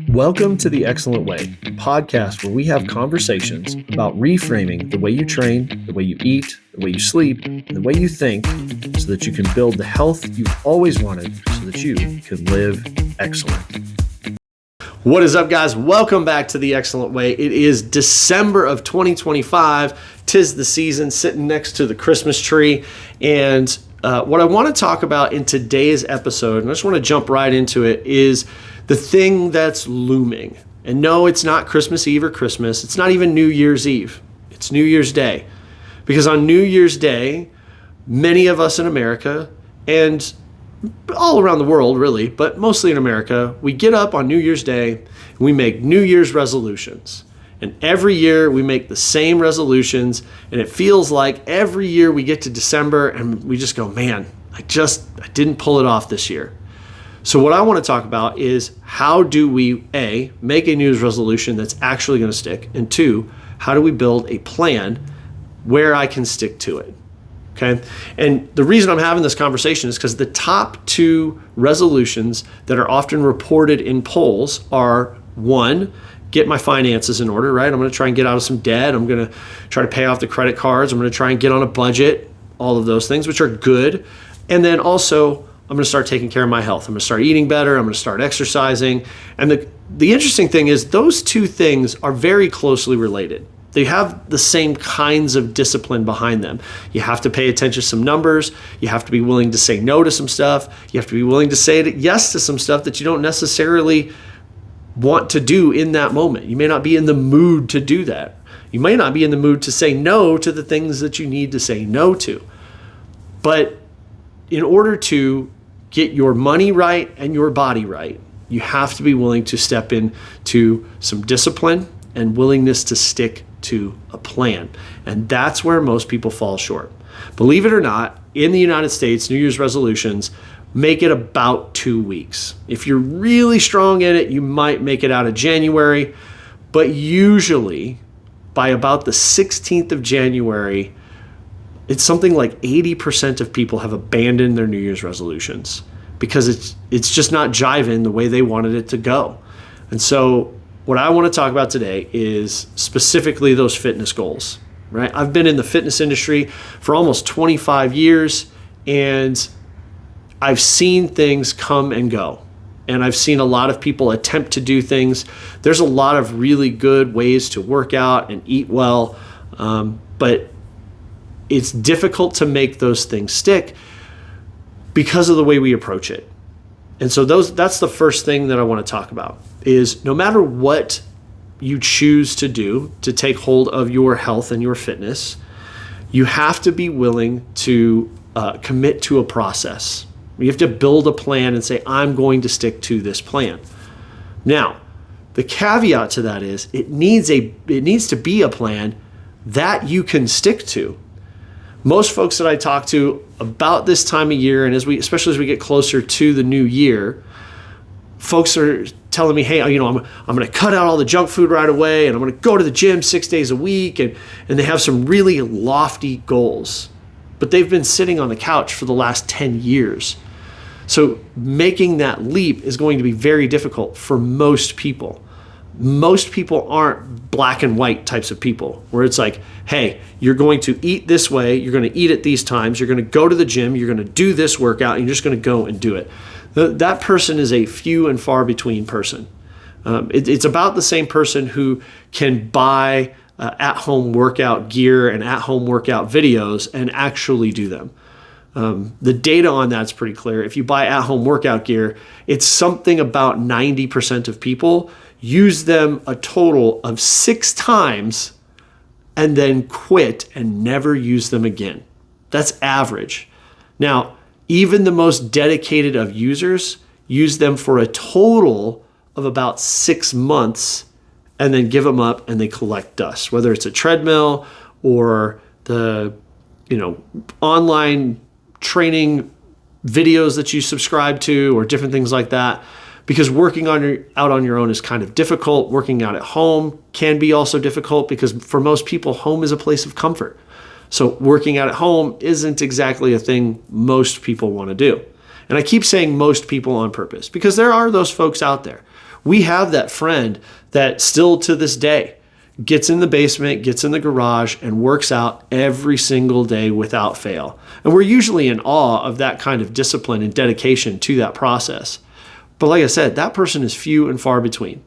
Welcome to The Excellent Way, a podcast where we have conversations about reframing the way you train, the way you eat, the way you sleep, and the way you think so that you can build the health you've always wanted so that you can live excellent. What is up, guys? Welcome back to The Excellent Way. It is December of 2025. 'Tis the season, sitting next to the Christmas tree. And what I want to talk about in today's episode, and I just want to jump right into it, is the thing that's looming. And no, it's not Christmas Eve or Christmas. It's not even New Year's Eve. It's New Year's Day. Because on New Year's Day, many of us in America, and all around the world really, but mostly in America, we get up on New Year's Day and we make New Year's resolutions. And every year we make the same resolutions, and it feels like every year we get to December and we just go, man, I didn't pull it off this year. So what I want to talk about is how do we, A, make a New Year's resolution that's actually going to stick, and two, how do we build a plan where I can stick to it, okay? And the reason I'm having this conversation is because the top two resolutions that are often reported in polls are, one, get my finances in order, right? I'm going to try and get out of some debt. I'm going to try to pay off the credit cards. I'm going to try and get on a budget, all of those things, which are good. And then also, I'm going to start taking care of my health. I'm going to start eating better. I'm going to start exercising. And the interesting thing is those two things are very closely related. They have the same kinds of discipline behind them. You have to pay attention to some numbers. You have to be willing to say no to some stuff. You have to be willing to say yes to some stuff that you don't necessarily want to do in that moment. You may not be in the mood to do that. You may not be in the mood to say no to the things that you need to say no to. But in order to get your money right and your body right, you have to be willing to step into some discipline and willingness to stick to a plan. And that's where most people fall short. Believe it or not, in the United States, New Year's resolutions make it about 2 weeks. If you're really strong in it, you might make it out of January, but usually by about the 16th of January, it's something like 80% of people have abandoned their New Year's resolutions because it's just not jiving the way they wanted it to go. And so what I want to talk about today is specifically those fitness goals, right? I've been in the fitness industry for almost 25 years, and I've seen things come and go. And I've seen a lot of people attempt to do things. There's a lot of really good ways to work out and eat well, but it's difficult to make those things stick because of the way we approach it. And so that's the first thing that I want to talk about is no matter what you choose to do to take hold of your health and your fitness, you have to be willing to commit to a process. You have to build a plan and say, I'm going to stick to this plan. Now, the caveat to that is it needs to be a plan that you can stick to. Most folks that I talk to about this time of year, and especially as we get closer to the new year, folks are telling me, hey, I'm going to cut out all the junk food right away, and I'm going to go to the gym 6 days a week, and they have some really lofty goals. But they've been sitting on the couch for the last 10 years. So making that leap is going to be very difficult for most people. Most people aren't black and white types of people where it's like, hey, you're going to eat this way, you're going to eat at these times, you're going to go to the gym, you're going to do this workout, and you're just going to go and do it. That person is a few and far between person. It's about the same person who can buy at-home workout gear and at-home workout videos and actually do them. The data on that's pretty clear. If you buy at-home workout gear, it's something about 90% of people use them a total of 6 times and then quit and never use them again. That's average. Now, even the most dedicated of users use them for a total of about 6 months and then give them up and they collect dust, whether it's a treadmill or the online training videos that you subscribe to or different things like that. Because working out on your own is kind of difficult. Working out at home can be also difficult because for most people, home is a place of comfort. So working out at home isn't exactly a thing most people want to do. And I keep saying most people on purpose because there are those folks out there We have that friend that still to this day gets in the basement, gets in the garage, and works out every single day without fail. And we're usually in awe of that kind of discipline and dedication to that process. But like I said, that person is few and far between.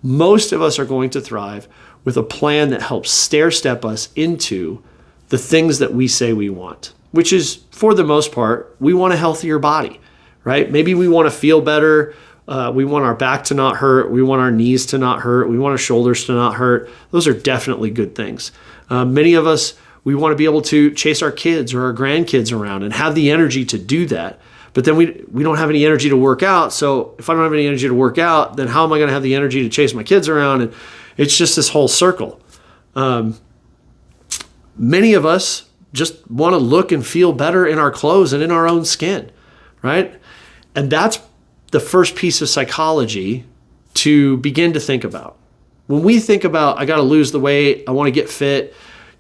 Most of us are going to thrive with a plan that helps stair-step us into the things that we say we want, which is, for the most part, we want a healthier body, right? Maybe we want to feel better. We want our back to not hurt. We want our knees to not hurt. We want our shoulders to not hurt. Those are definitely good things. Many of us, we want to be able to chase our kids or our grandkids around and have the energy to do that. But then we don't have any energy to work out. So if I don't have any energy to work out, then how am I going to have the energy to chase my kids around? And it's just this whole circle. Many of us just want to look and feel better in our clothes and in our own skin, right? And that's the first piece of psychology to begin to think about. When we think about, I got to lose the weight, I want to get fit,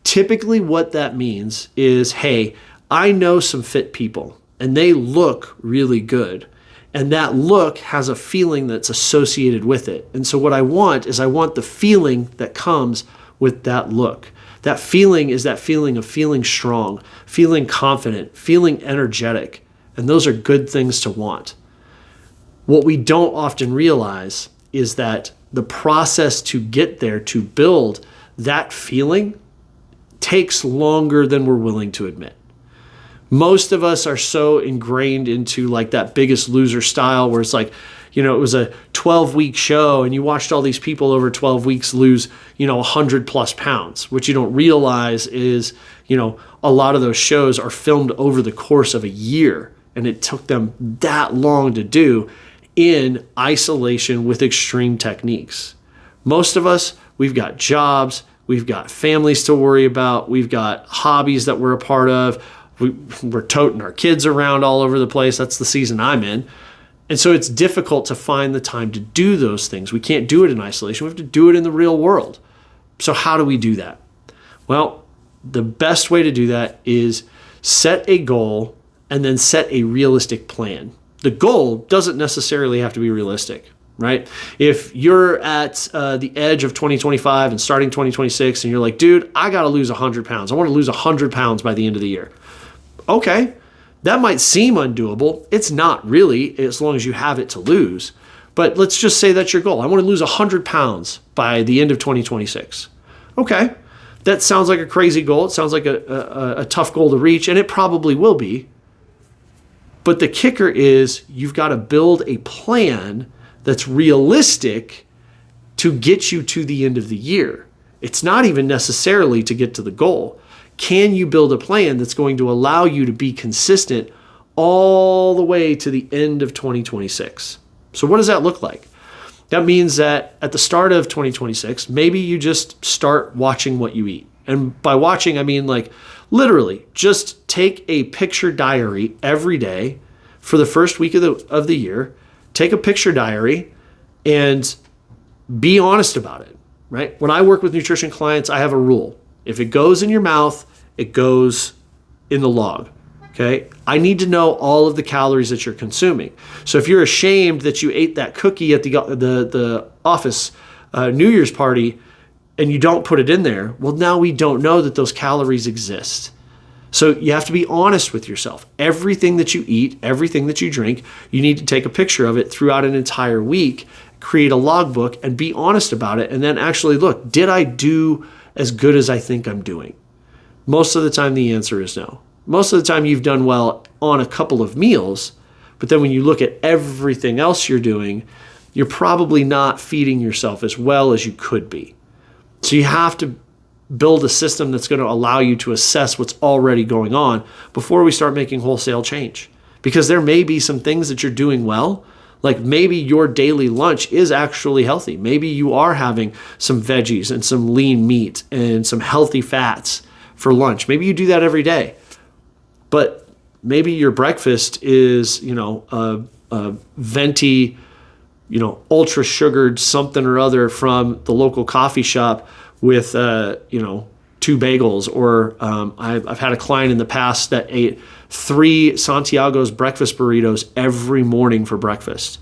typically what that means is, hey, I know some fit people and they look really good. And that look has a feeling that's associated with it. And so what I want is I want the feeling that comes with that look. That feeling is that feeling of feeling strong, feeling confident, feeling energetic. And those are good things to want. What we don't often realize is that the process to get there, to build that feeling, takes longer than we're willing to admit. Most of us are so ingrained into like that Biggest Loser style where it's like, it was a 12-week show and you watched all these people over 12 weeks lose, 100 plus pounds. What you don't realize is, a lot of those shows are filmed over the course of a year and it took them that long to do in isolation with extreme techniques. Most of us, we've got jobs, we've got families to worry about, we've got hobbies that we're a part of, we're toting our kids around all over the place. That's the season I'm in. And so it's difficult to find the time to do those things. We can't do it in isolation. We have to do it in the real world. So how do we do that? Well, the best way to do that is set a goal and then set a realistic plan. The goal doesn't necessarily have to be realistic, right? If you're at the edge of 2025 and starting 2026 and you're like, dude, I got to lose 100 pounds. I want to lose 100 pounds by the end of the year. Okay, that might seem undoable. It's not really, as long as you have it to lose. But let's just say that's your goal. I want to lose 100 pounds by the end of 2026. Okay, that sounds like a crazy goal. It sounds like a tough goal to reach, and it probably will be. But the kicker is you've got to build a plan that's realistic to get you to the end of the year. It's not even necessarily to get to the goal. Can you build a plan that's going to allow you to be consistent all the way to the end of 2026? So what does that look like? That means that at the start of 2026, maybe you just start watching what you eat. And by watching, I mean like literally just take a picture diary every day for the first week of the year. Take a picture diary and be honest about it, right? When I work with nutrition clients, I have a rule. If it goes in your mouth, it goes in the log, okay? I need to know all of the calories that you're consuming. So if you're ashamed that you ate that cookie at the office New Year's party and you don't put it in there, well, now we don't know that those calories exist. So you have to be honest with yourself. Everything that you eat, everything that you drink, you need to take a picture of it throughout an entire week, create a logbook, and be honest about it. And then actually look, did I do as good as I think I'm doing? Most of the time, the answer is no. Most of the time, you've done well on a couple of meals, but then when you look at everything else you're doing, you're probably not feeding yourself as well as you could be. So you have to build a system that's going to allow you to assess what's already going on before we start making wholesale change. Because there may be some things that you're doing well, like maybe your daily lunch is actually healthy. Maybe you are having some veggies and some lean meat and some healthy fats for lunch. Maybe you do that every day. But maybe your breakfast is, a venti, ultra sugared something or other from the local coffee shop with, 2 bagels. Or I've had a client in the past that ate 3 Santiago's breakfast burritos every morning for breakfast.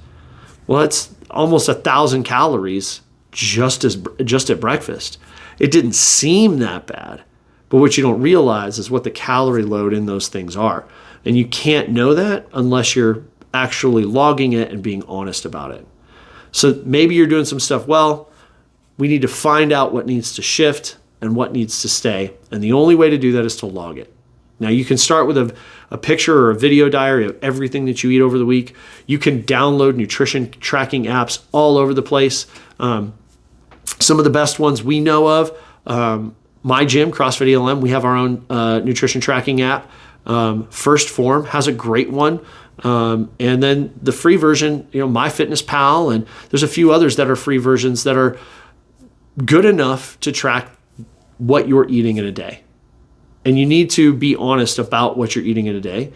Well, that's almost 1,000 calories just at breakfast. It didn't seem that bad, but what you don't realize is what the calorie load in those things are. And you can't know that unless you're actually logging it and being honest about it. So maybe you're doing some stuff well. We need to find out what needs to shift and what needs to stay. And the only way to do that is to log it. Now, you can start with a picture or a video diary of everything that you eat over the week. You can download nutrition tracking apps all over the place. Some of the best ones we know of, my gym, CrossFit ELM, we have our own nutrition tracking app. First Form has a great one. And then the free version, MyFitnessPal, and there's a few others that are free versions that are good enough to track what you're eating in a day. And you need to be honest about what you're eating in a day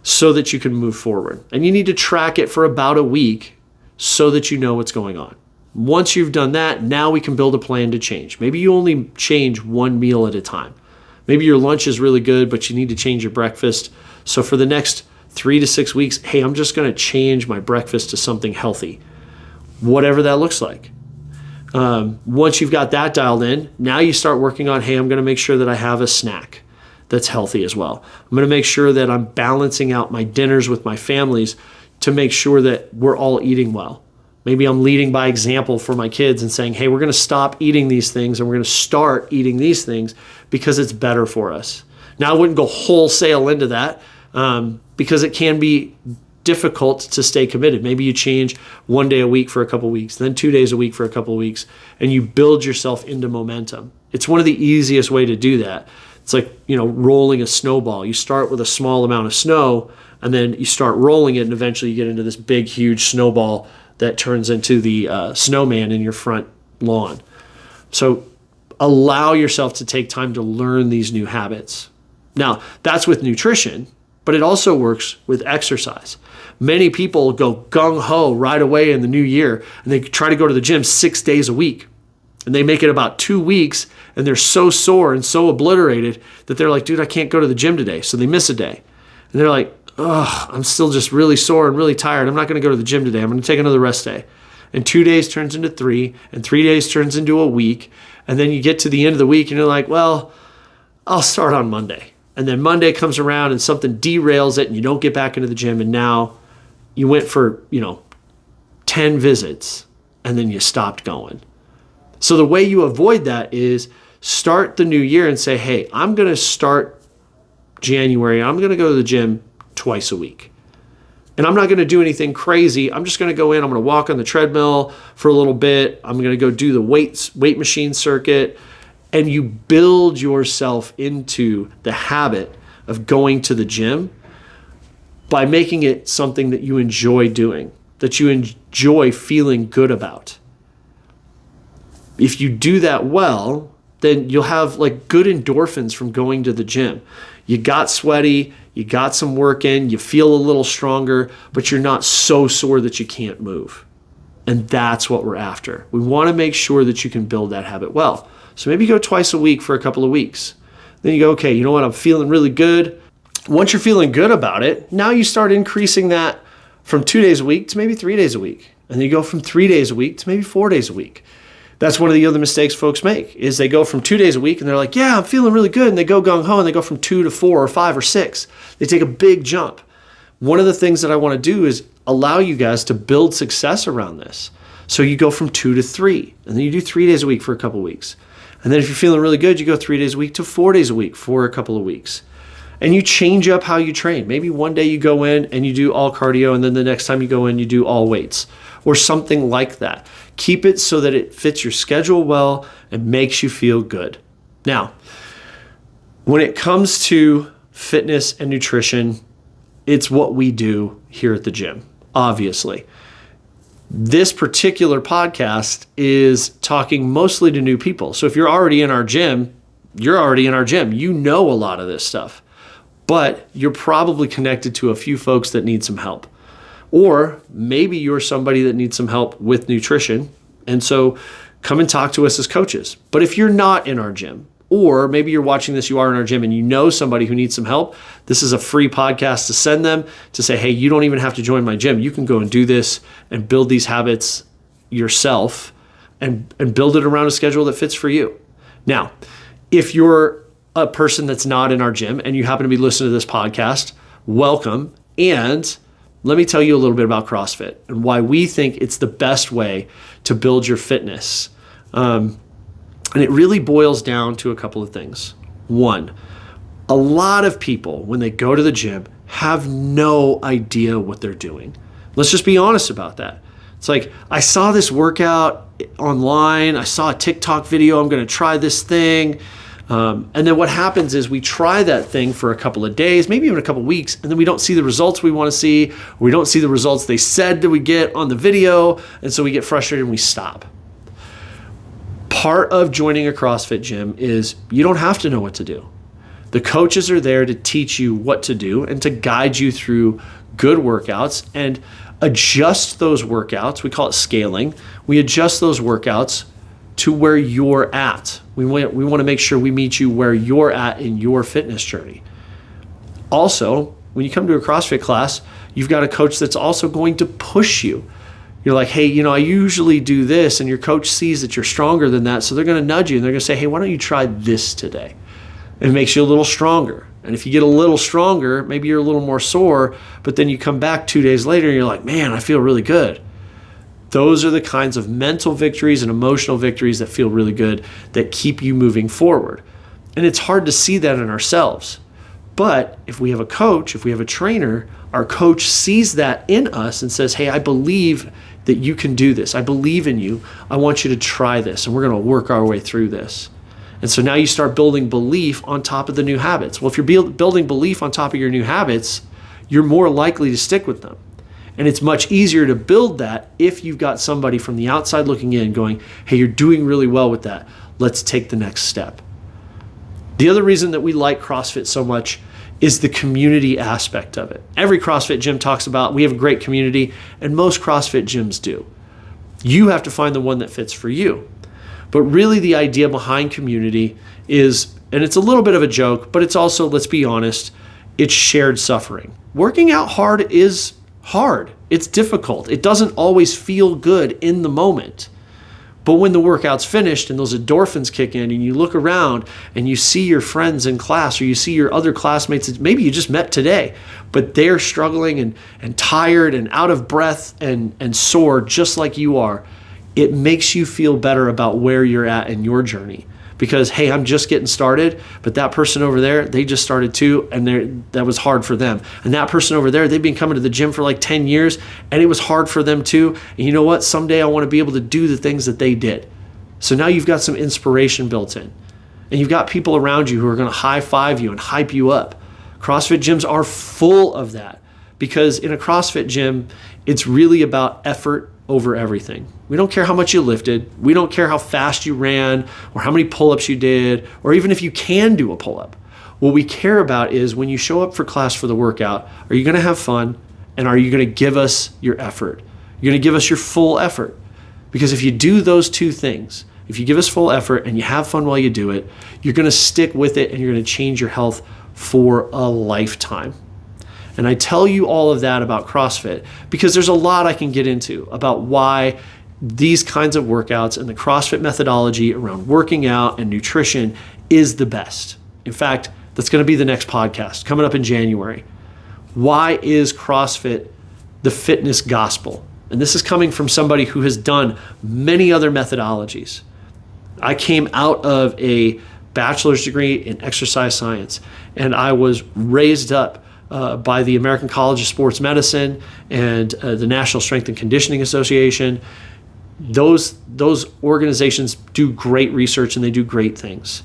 so that you can move forward. And you need to track it for about a week so that you know what's going on. Once you've done that, now we can build a plan to change. Maybe you only change one meal at a time. Maybe your lunch is really good, but you need to change your breakfast. So for the next 3 to 6 weeks, hey, I'm just going to change my breakfast to something healthy, whatever that looks like. Once you've got that dialed in, now you start working on, hey, I'm going to make sure that I have a snack that's healthy as well. I'm going to make sure that I'm balancing out my dinners with my families to make sure that we're all eating well. Maybe I'm leading by example for my kids and saying, hey, we're going to stop eating these things and we're going to start eating these things because it's better for us. Now, I wouldn't go wholesale into that because it can be difficult to stay committed. Maybe you change 1 day a week for a couple of weeks, then 2 days a week for a couple of weeks, and you build yourself into momentum. It's one of the easiest way to do that. It's like, rolling a snowball. You start with a small amount of snow, and then you start rolling it, and eventually you get into this big, huge snowball that turns into the snowman in your front lawn. So allow yourself to take time to learn these new habits. Now, that's with nutrition, but it also works with exercise. Many people go gung-ho right away in the new year, and they try to go to the gym 6 days a week. And they make it about 2 weeks, and they're so sore and so obliterated that they're like, dude, I can't go to the gym today. So they miss a day. And they're like, I'm still just really sore and really tired. I'm not going to go to the gym today. I'm going to take another rest day. And 2 days turns into 3, and 3 days turns into a week. And then you get to the end of the week, and you're like, well, I'll start on Monday. And then Monday comes around, and something derails it, and you don't get back into the gym. And now you went for, 10 visits, and then you stopped going. So the way you avoid that is start the new year and say, hey, I'm going to start January. I'm going to go to the gym twice a week. And I'm not going to do anything crazy. I'm just going to go in. I'm going to walk on the treadmill for a little bit. I'm going to go do the weight machine circuit. And you build yourself into the habit of going to the gym by making it something that you enjoy doing, that you enjoy feeling good about. If you do that well, then you'll have good endorphins from going to the gym. You got sweaty, you got some work in, you feel a little stronger, but you're not so sore that you can't move. And that's what we're after. We want to make sure that you can build that habit well. So maybe you go twice a week for a couple of weeks. Then you go, okay, you know what? I'm feeling really good. Once you're feeling good about it, now you start increasing that from 2 days a week to maybe 3 days a week. And then you go from 3 days a week to maybe 4 days a week. That's one of the other mistakes folks make is they go from 2 days a week and they're like, yeah, I'm feeling really good. And they go gung-ho and they go from 2 to 4 or 5 or 6. They take a big jump. One of the things that I want to do is allow you guys to build success around this. So you go from 2 to 3, and then you do 3 days a week for a couple of weeks. And then if you're feeling really good, you go 3 days a week to 4 days a week for a couple of weeks. And you change up how you train. Maybe one day you go in and you do all cardio, and then the next time you go in, you do all weights or something like that. Keep it so that it fits your schedule well and makes you feel good. Now, when it comes to fitness and nutrition, it's what we do here at the gym, obviously. This particular podcast is talking mostly to new people. So if you're already in our gym, you're already in our gym. You know a lot of this stuff, but you're probably connected to a few folks that need some help. Or maybe you're somebody that needs some help with nutrition. And so come and talk to us as coaches. But if you're not in our gym, or maybe you're watching this, you are in our gym and you know somebody who needs some help, this is a free podcast to send them to say, hey, you don't even have to join my gym. You can go and do this and build these habits yourself and build it around a schedule that fits for you. Now, if you're a person that's not in our gym and you happen to be listening to this podcast, welcome. And let me tell you a little bit about CrossFit and why we think it's the best way to build your fitness. And it really boils down to a couple of things. One, a lot of people, when they go to the gym, have no idea what they're doing. Let's just be honest about that. It's like, I saw this workout online. I saw a TikTok video. I'm going to try this thing. And then what happens is we try that thing for a couple of days, maybe even a couple of weeks, and then we don't see the results we want to see. Or we don't see the results they said that we get on the video. And so we get frustrated and we stop. Part of joining a CrossFit gym is you don't have to know what to do. The coaches are there to teach you what to do and to guide you through good workouts and adjust those workouts. We call it scaling. We adjust those workouts to where you're at. We want to make sure we meet you where you're at in your fitness journey. Also, when you come to a CrossFit class, you've got a coach that's also going to push you. You're like, hey, I usually do this, and your coach sees that you're stronger than that, so they're going to nudge you, and they're going to say, hey, why don't you try this today? It makes you a little stronger. And if you get a little stronger, maybe you're a little more sore, but then you come back 2 days later and you're like, man, I feel really good. Those are the kinds of mental victories and emotional victories that feel really good, that keep you moving forward. And it's hard to see that in ourselves. But if we have a coach, if we have a trainer, our coach sees that in us and says, hey, I believe that you can do this. I believe in you. I want you to try this, and we're going to work our way through this. And so now you start building belief on top of the new habits. Well, if you're building belief on top of your new habits, you're more likely to stick with them. And it's much easier to build that if you've got somebody from the outside looking in going, hey, you're doing really well with that. Let's take the next step. The other reason that we like CrossFit so much is the community aspect of it. Every CrossFit gym talks about we have a great community, and most CrossFit gyms do. You have to find the one that fits for you. But really the idea behind community is, and it's a little bit of a joke, but it's also, let's be honest, it's shared suffering. Working out hard is hard. It's difficult. It doesn't always feel good in the moment. But when the workout's finished and those endorphins kick in and you look around and you see your friends in class, or you see your other classmates that maybe you just met today, but they're struggling and tired and out of breath and sore just like you are, it makes you feel better about where you're at in your journey. Because, hey, I'm just getting started, but that person over there, they just started too, and that was hard for them. And that person over there, they've been coming to the gym for like 10 years, and it was hard for them too. And you know what? Someday I want to be able to do the things that they did. So now you've got some inspiration built in. And you've got people around you who are going to high five you and hype you up. CrossFit gyms are full of that, because in a CrossFit gym, it's really about effort over everything. We don't care how much you lifted. We don't care how fast you ran or how many pull-ups you did, or even if you can do a pull-up. What we care about is when you show up for class for the workout, are you going to have fun, and are you going to give us your effort? You're going to give us your full effort. Because if you do those two things, if you give us full effort and you have fun while you do it, you're going to stick with it and you're going to change your health for a lifetime. And I tell you all of that about CrossFit because there's a lot I can get into about why these kinds of workouts and the CrossFit methodology around working out and nutrition is the best. In fact, that's going to be the next podcast coming up in January. Why is CrossFit the fitness gospel? And this is coming from somebody who has done many other methodologies. I came out of a bachelor's degree in exercise science, and I was raised up by the American College of Sports Medicine and the National Strength and Conditioning Association. Those organizations do great research and they do great things.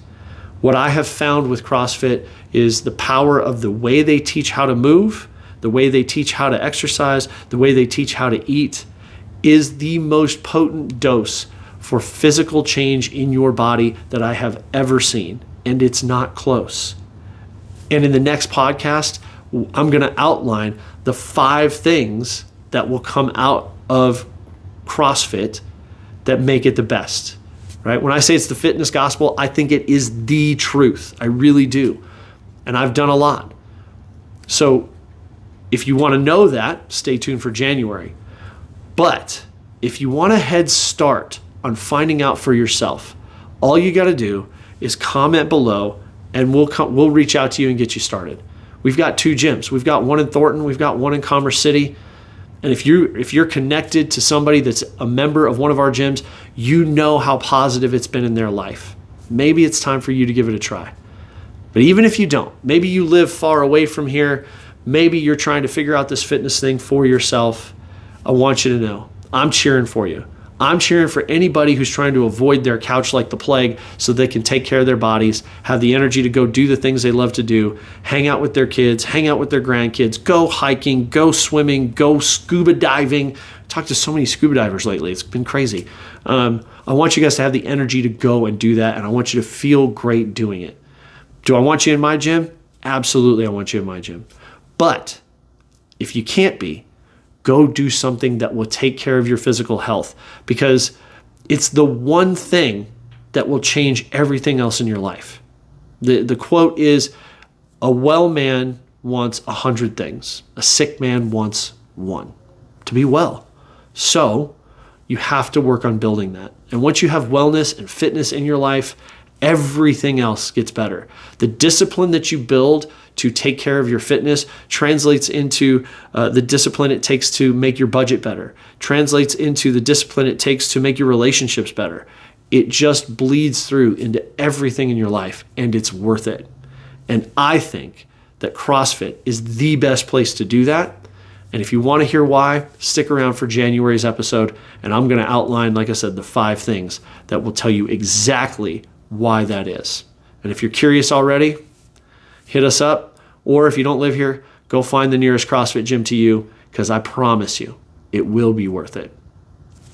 What I have found with CrossFit is the power of the way they teach how to move, the way they teach how to exercise, the way they teach how to eat is the most potent dose for physical change in your body that I have ever seen. And it's not close. And in the next podcast, I'm going to outline the 5 things that will come out of CrossFit that make it the best, right? When I say it's the fitness gospel, I think it is the truth. I really do. And I've done a lot. So if you want to know that, stay tuned for January. But if you want a head start on finding out for yourself, all you got to do is comment below and we'll reach out to you and get you started. We've got 2 gyms. We've got one in Thornton. We've got one in Commerce City. And if you're connected to somebody that's a member of one of our gyms, you know how positive it's been in their life. Maybe it's time for you to give it a try. But even if you don't, maybe you live far away from here, maybe you're trying to figure out this fitness thing for yourself, I want you to know, I'm cheering for you. I'm cheering for anybody who's trying to avoid their couch like the plague so they can take care of their bodies, have the energy to go do the things they love to do, hang out with their kids, hang out with their grandkids, go hiking, go swimming, go scuba diving. I've talked to so many scuba divers lately. It's been crazy. I want you guys to have the energy to go and do that, and I want you to feel great doing it. Do I want you in my gym? Absolutely, I want you in my gym. But if you can't be, go do something that will take care of your physical health, because it's the one thing that will change everything else in your life. The quote is, a well man wants 100 things. A sick man wants 1, to be well. So you have to work on building that. And once you have wellness and fitness in your life, everything else gets better. The discipline that you build to take care of your fitness translates into the discipline it takes to make your budget better, translates into the discipline it takes to make your relationships better. It just bleeds through into everything in your life, and it's worth it. And I think that CrossFit is the best place to do that. And if you want to hear why, stick around for January's episode, and I'm going to outline, like I said, the 5 things that will tell you exactly why that is. And if you're curious already, hit us up, or if you don't live here, go find the nearest CrossFit gym to you, because I promise you, it will be worth it.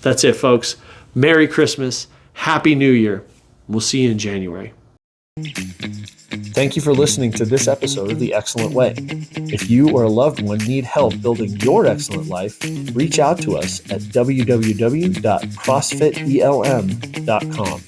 That's it, folks. Merry Christmas. Happy New Year. We'll see you in January. Thank you for listening to this episode of The Excellent Way. If you or a loved one need help building your excellent life, reach out to us at www.crossfitelm.com.